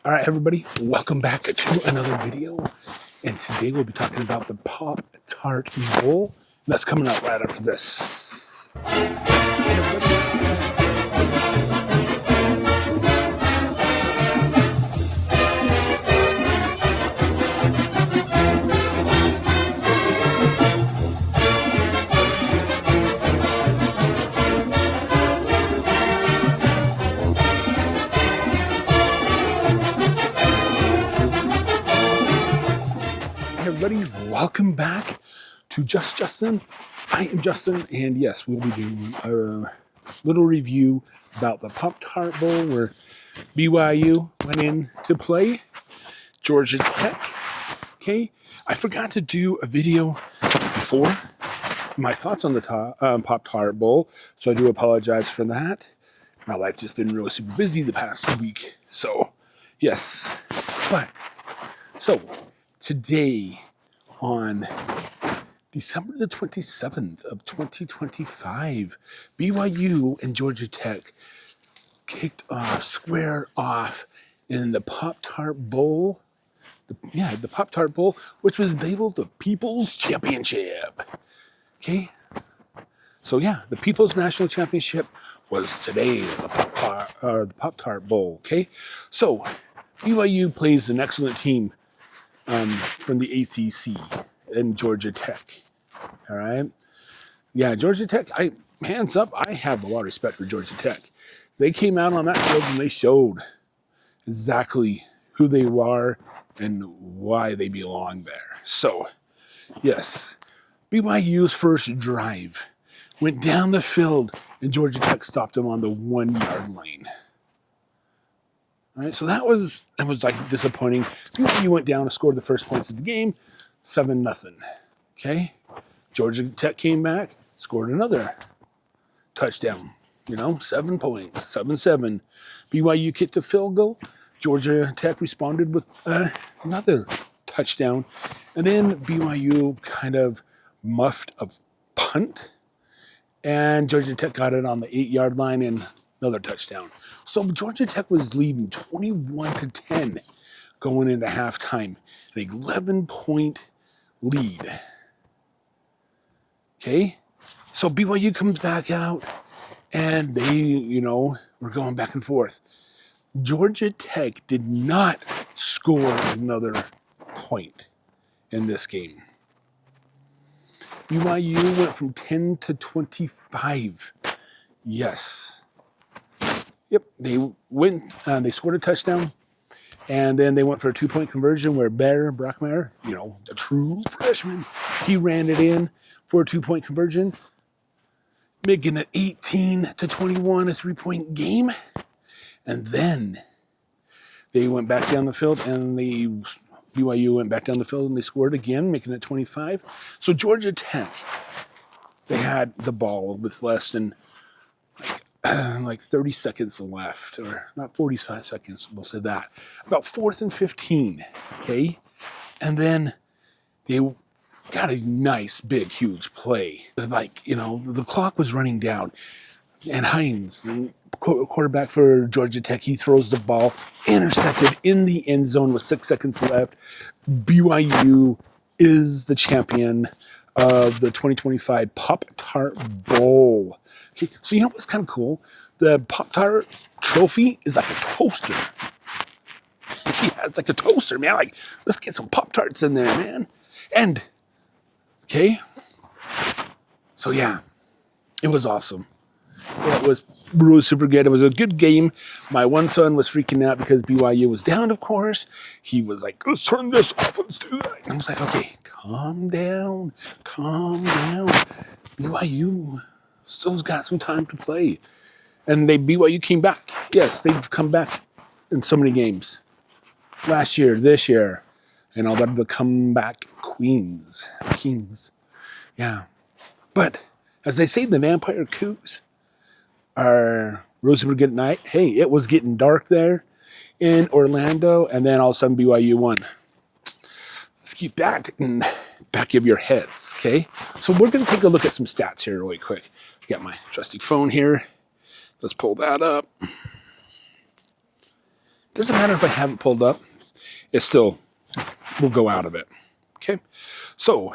All right, everybody, welcome back to another video. And today we'll be talking about the Pop-Tart Bowl. That's coming up right after this. Everybody, welcome back to Just Justin. I am Justin, and yes, we'll be doing a little review about the Pop-Tart Bowl where BYU went in to play Georgia Tech. Okay, I forgot to do a video before my thoughts on the Pop-Tart Bowl, so I do apologize for that. My life just been really super busy the past week, so yes, but so. Today, on December the 27th of 2025, BYU and Georgia Tech squared off in the Pop-Tart Bowl. The Pop-Tart Bowl, which was labeled the People's Championship. Okay? So yeah, the People's National Championship was today, the Pop-Tart Bowl. Okay? So, BYU plays an excellent team from the ACC and Georgia Tech. All right. Yeah, Georgia Tech, hands up, I have a lot of respect for Georgia Tech. They came out on that field and they showed exactly who they are and why they belong there. So, yes, BYU's first drive went down the field and Georgia Tech stopped them on the 1 yard line. All right, so that was like disappointing. BYU went down and scored the first points of the game, 7-0. Okay, Georgia Tech came back, scored another touchdown. 7 points, 7-7. BYU kicked a field goal. Georgia Tech responded with another touchdown, and then BYU kind of muffed a punt, and Georgia Tech got it on the 8 yard line and another touchdown. So Georgia Tech was leading 21-10 going into halftime, an 11-point lead. Okay, so BYU comes back out, and they, were going back and forth. Georgia Tech did not score another point in this game. BYU went from 10 to 25. Yes. Yep, they went. They scored a touchdown, and then they went for a 2-point conversion where Brockmeyer, the true freshman, he ran it in for a 2-point conversion, making it 18-21, a 3-point game. And then they went back down the field, and BYU went back down the field, and they scored again, making it 25. So Georgia Tech, they had the ball with less than like 30 seconds left, or not 45 seconds, we'll say that. About 4th and 15, okay? And then they got a nice, big, huge play. It was like, the clock was running down, and Hines, the quarterback for Georgia Tech, he throws the ball, intercepted in the end zone with 6 seconds left. BYU is the champion of the 2025 Pop-Tart Bowl. Okay, so what's kind of cool? The Pop-Tart trophy is like a toaster. Yeah, it's like a toaster, man. Like, let's get some Pop-Tarts in there, man. And, okay, so yeah, it was awesome. It was really super good. It was a good game. My one son was freaking out because BYU was down, of course. He was like, let's turn this off. Let's do that. And I was like, okay, calm down. BYU still's got some time to play. And BYU came back. Yes, they've come back in so many games. Last year, this year, and all that, the comeback kings. Yeah. But, as they say, the Vampire Cougs are really super good at night. Hey, it was getting dark there in Orlando, and then all of a sudden BYU won. Let's keep that in the back of your heads, okay? So we're going to take a look at some stats here really quick. I got my trusty phone here. Let's pull that up. Doesn't matter if I have it pulled up. It still will go out of it. Okay. So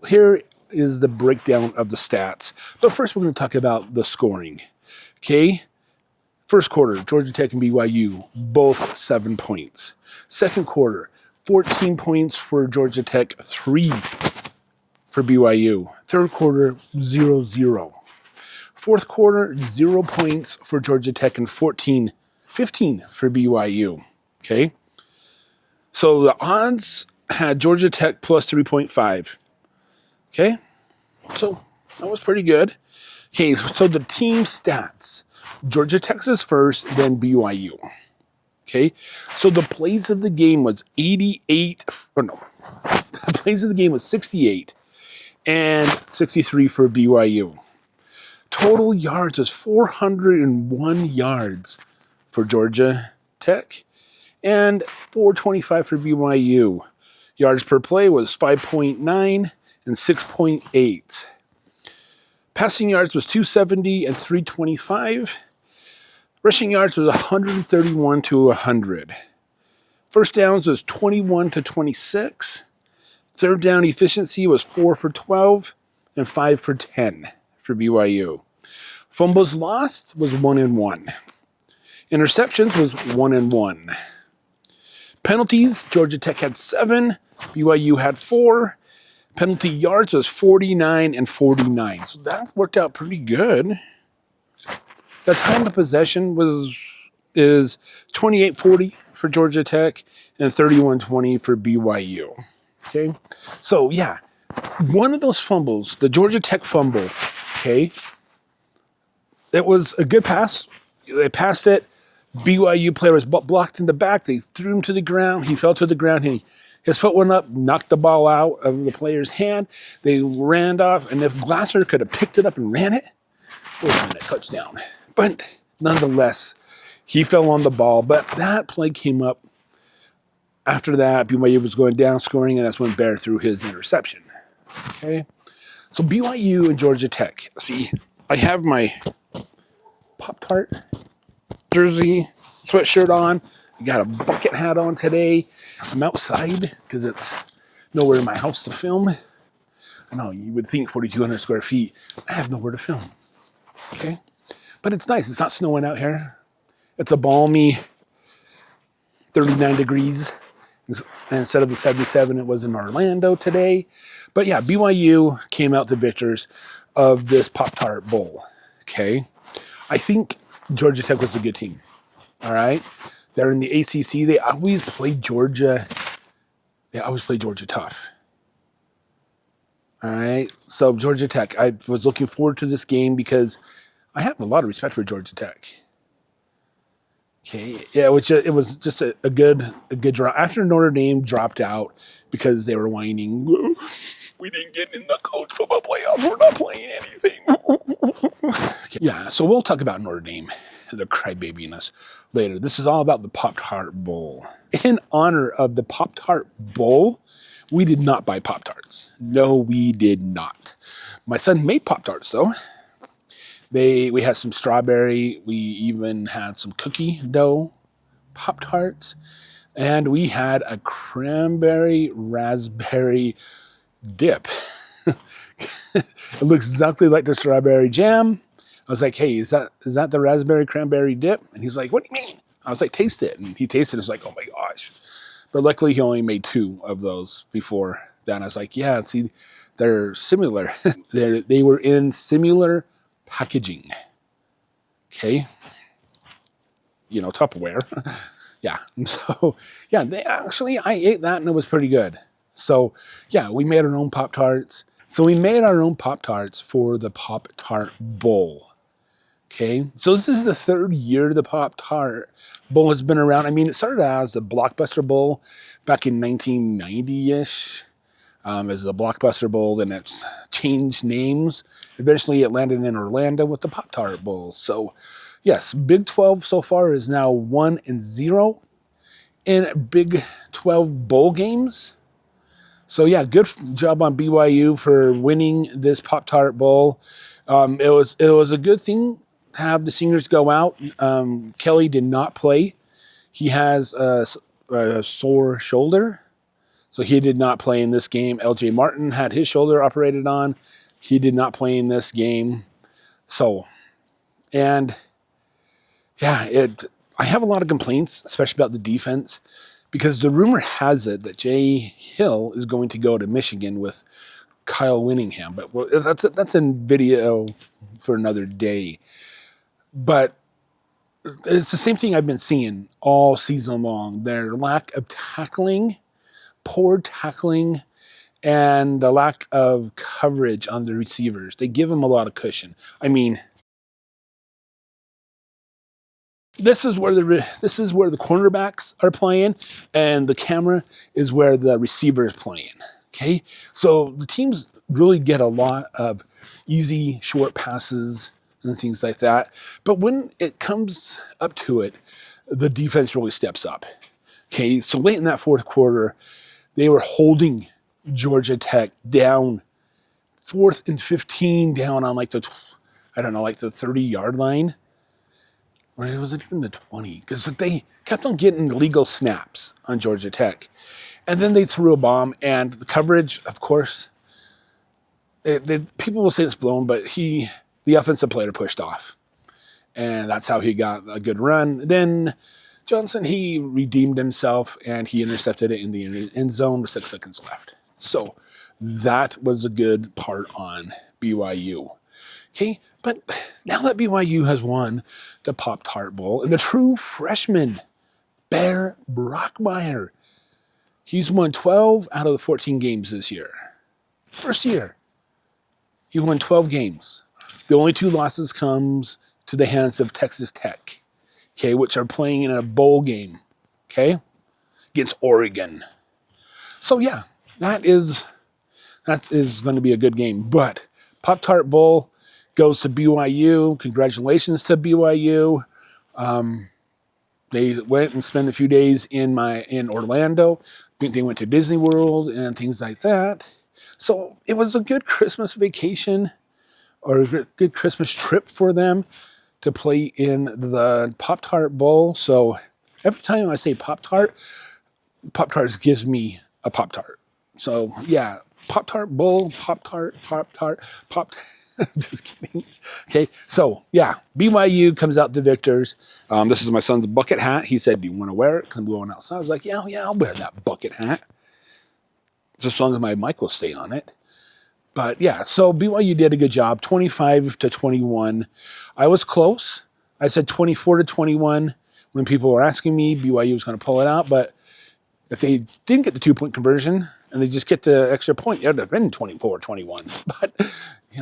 here is the breakdown of the stats. But first we're going to talk about the scoring. Okay. First quarter, Georgia Tech and BYU, both 7 points. Second quarter, 14 points for Georgia Tech, 3 for BYU. Third quarter, 0-0. Fourth quarter, 0 points for Georgia Tech and 15 for BYU. Okay. So the odds had Georgia Tech plus 3.5. Okay. So that was pretty good. Okay. So the team stats. Georgia Tech is first, then BYU. Okay. So the plays of the game was 88. The plays of the game was 68 and 63 for BYU. Total yards was 401 yards for Georgia Tech and 425 for BYU. Yards per play was 5.9 and 6.8. Passing yards was 270 and 325. Rushing yards was 131 to 100. First downs was 21 to 26. Third down efficiency was 4 for 12 and 5 for 10 for BYU. Fumbles lost was 1-1. Interceptions was 1-1. Penalties, Georgia Tech had 7, BYU had 4. Penalty yards was 49 and 49. So that worked out pretty good. The time of possession is 28-40 for Georgia Tech and 31-20 for BYU. Okay, so yeah, one of those fumbles, the Georgia Tech fumble, okay, it was a good pass. They passed it. BYU player was blocked in the back. They threw him to the ground. He fell to the ground. His foot went up, knocked the ball out of the player's hand. They ran off, and if Glasser could have picked it up and ran it, it would have been a touchdown. But nonetheless, he fell on the ball. But that play came up after that. BYU was going down scoring, and that's when Bear threw his interception. Okay, so BYU and Georgia Tech. See, I have my Pop-Tart jersey, sweatshirt on. I got a bucket hat on today. I'm outside because it's nowhere in my house to film. I know you would think 4,200 square feet. I have nowhere to film. Okay, but it's nice. It's not snowing out here. It's a balmy 39 degrees. Instead of the 77, it was in Orlando today. But yeah, BYU came out the victors of this Pop-Tart Bowl. Okay, I think Georgia Tech was a good team. All right, they're in the ACC. They always play Georgia. They always play Georgia tough. All right, so Georgia Tech. I was looking forward to this game because I have a lot of respect for Georgia Tech. Okay, yeah, it was just a good draw. After Notre Dame dropped out because they were whining, we didn't get in the college football playoffs. We're not playing anything. Okay, yeah, so we'll talk about Notre Dame, the crybabyiness, later. This is all about the Pop-Tart Bowl. In honor of the Pop-Tart Bowl, we did not buy Pop-Tarts. No, we did not. My son made Pop-Tarts, though. We had some strawberry. We even had some cookie dough Pop-Tarts. And we had a cranberry raspberry dip. It looks exactly like the strawberry jam. I was like, hey, is that the raspberry cranberry dip? And he's like, what do you mean? I was like, taste it. And he tasted it. It's like, oh my gosh. But luckily he only made 2 of those before then. I was like, yeah, see, they're similar. They were in similar packaging. Okay. You know, Tupperware. Yeah. So, yeah, I ate that and it was pretty good. So, yeah, we made our own Pop-Tarts. So we made our own Pop-Tarts for the Pop-Tart Bowl. Okay, so this is the 3rd year the Pop-Tart Bowl has been around. I mean, it started out as the Blockbuster Bowl back in 1990-ish. As the Blockbuster Bowl, then it's changed names. Eventually, it landed in Orlando with the Pop-Tart Bowl. So, yes, Big 12 so far is now 1-0 in Big 12 bowl games. So, yeah, good job on BYU for winning this Pop-Tart Bowl. It was a good thing have the seniors go out. Kelly did not play. He has a sore shoulder, so he did not play in this game. LJ Martin had his shoulder operated on. He did not play in this game. So, and yeah, I have a lot of complaints, especially about the defense, because the rumor has it that Jay Hill is going to go to Michigan with Kyle Winningham. But that's a video for another day. But it's the same thing I've been seeing all season long. Their lack of tackling, poor tackling, and the lack of coverage on the receivers. They give them a lot of cushion. I mean, this is where the cornerbacks are playing, and the camera is where the receiver is playing. Okay, so the teams really get a lot of easy short passes and things like that. But when it comes up to it, the defense really steps up. Okay, so late in that fourth quarter, they were holding Georgia Tech down 4th and 15 down on like the 30-yard line. Or it wasn't even the 20, because they kept on getting illegal snaps on Georgia Tech. And then they threw a bomb, and the coverage, of course, people will say it's blown, but the offensive player pushed off. And that's how he got a good run. Then Johnson, he redeemed himself, and he intercepted it in the end zone with 6 seconds left. So that was a good part on BYU. Okay, but now that BYU has won the Pop-Tart Bowl, and the true freshman, Bear Brockmeyer, he's won 12 out of the 14 games this year. First year, he won 12 games. The only 2 losses comes to the hands of Texas Tech, okay, which are playing in a bowl game, okay, against Oregon. So yeah, that is going to be a good game. But Pop-Tart Bowl goes to BYU. Congratulations to BYU. They went and spent a few days in Orlando. I think they went to Disney World and things like that. So it was a good Christmas vacation, or a good Christmas trip for them to play in the Pop-Tart Bowl. So every time I say Pop-Tart, Pop-Tarts gives me a Pop-Tart. So yeah, Pop-Tart Bowl, Pop-Tart. Just kidding. Okay, so yeah, BYU comes out the victors. This is my son's bucket hat. He said, "Do you want to wear it?" Because I'm going outside. I was like, yeah, I'll wear that bucket hat. Just as long as my mic will stay on it. But yeah, so BYU did a good job, 25-21. I was close. I said 24-21 when people were asking me. BYU was going to pull it out, but if they didn't get the 2-point conversion and they just get the extra point, it would have been 24-21. But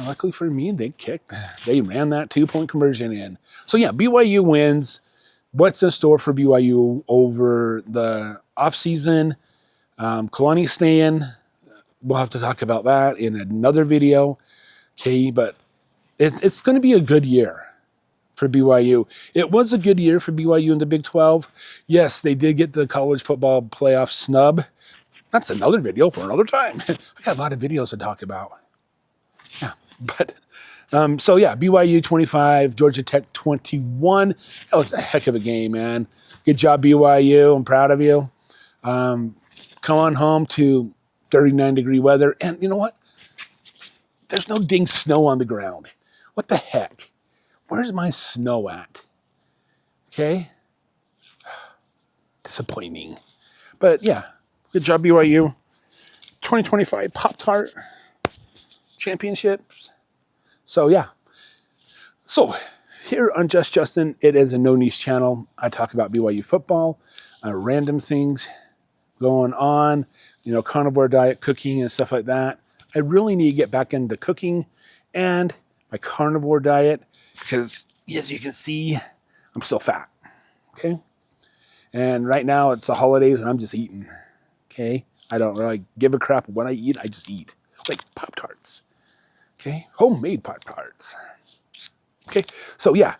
luckily for me, they ran that 2-point conversion in. So yeah, BYU wins. What's in store for BYU over the offseason? Kalani's staying. We'll have to talk about that in another video. Okay, but it's going to be a good year for BYU. It was a good year for BYU in the Big 12. Yes, they did get the college football playoff snub. That's another video for another time. I got a lot of videos to talk about. Yeah, but so yeah, BYU 25, Georgia Tech 21. That was a heck of a game, man. Good job, BYU. I'm proud of you. Come on home to 39-degree weather. And you know what? There's no dang snow on the ground. What the heck? Where's my snow at? Okay? Disappointing. But yeah, good job, BYU. 2025 Pop-Tart Championships. So yeah. So here on Just Justin, it is a no niche channel. I talk about BYU football, random things going on, carnivore diet, cooking and stuff like that. I really need to get back into cooking and my carnivore diet because, as you can see, I'm still fat. Okay? And right now it's the holidays and I'm just eating. Okay? I don't really give a crap what I eat. I just eat. Like Pop-Tarts. Okay? Homemade Pop-Tarts. Okay? So yeah,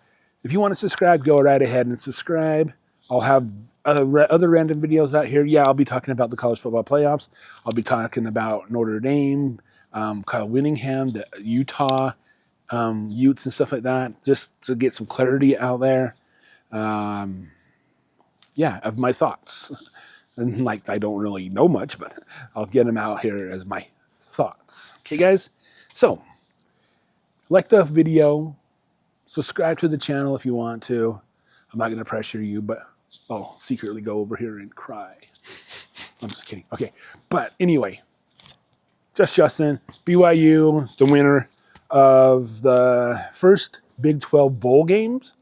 if you want to subscribe, go right ahead and subscribe. I'll have other random videos out here. Yeah, I'll be talking about the college football playoffs. I'll be talking about Notre Dame, Kyle Winningham, the Utah, Utes and stuff like that, just to get some clarity out there. Yeah, of my thoughts. And like, I don't really know much, but I'll get them out here as my thoughts. Okay, guys? So, like the video, subscribe to the channel if you want to. I'm not going to pressure you, but I'll secretly go over here and cry. I'm just kidding. Okay, but anyway, Just Justin, BYU, the winner of the first Big 12 bowl games.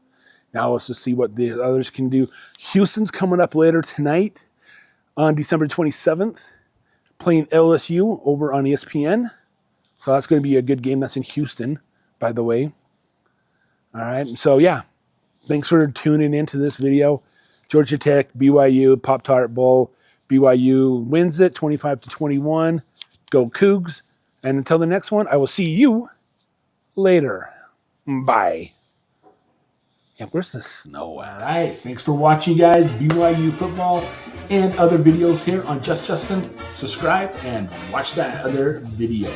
Now let's just see what the others can do. Houston's coming up later tonight on December 27th, playing LSU over on ESPN. So that's going to be a good game. That's in Houston, by the way. All right. So, yeah, thanks for tuning into this video. Georgia Tech, BYU, Pop-Tart Bowl. BYU wins it 25-21. Go Cougs. And until the next one, I will see you later. Bye. Yeah, where's the snow at? All right, thanks for watching, guys. BYU football and other videos here on Just Justin. Subscribe and watch that other video.